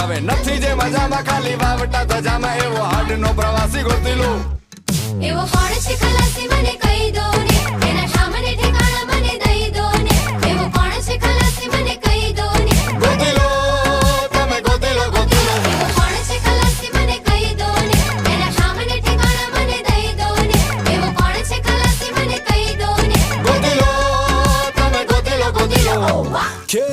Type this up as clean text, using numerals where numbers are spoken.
હવે નથી જે મજામાં ખાલી વાવટા ધજામાં એવો હાડનો પ્રવાસી ગોતી લો એવો કોણ છે ખલાસી મને કહી દો ને એના સામને ઠેકાણા મને દઈ દો ને એવો કોણ છે ખલાસી મને કહી દો ને ગોતી લો તમે ગોતી લો એવો કોણ છે ખલાસી મને કહી દો ને એના સામને ઠેકાણા મને દઈ દો ને એવો કોણ છે ખલાસી મને કહી દો ને ગોતી લો તમે ગોતી લો Oh, wow. Que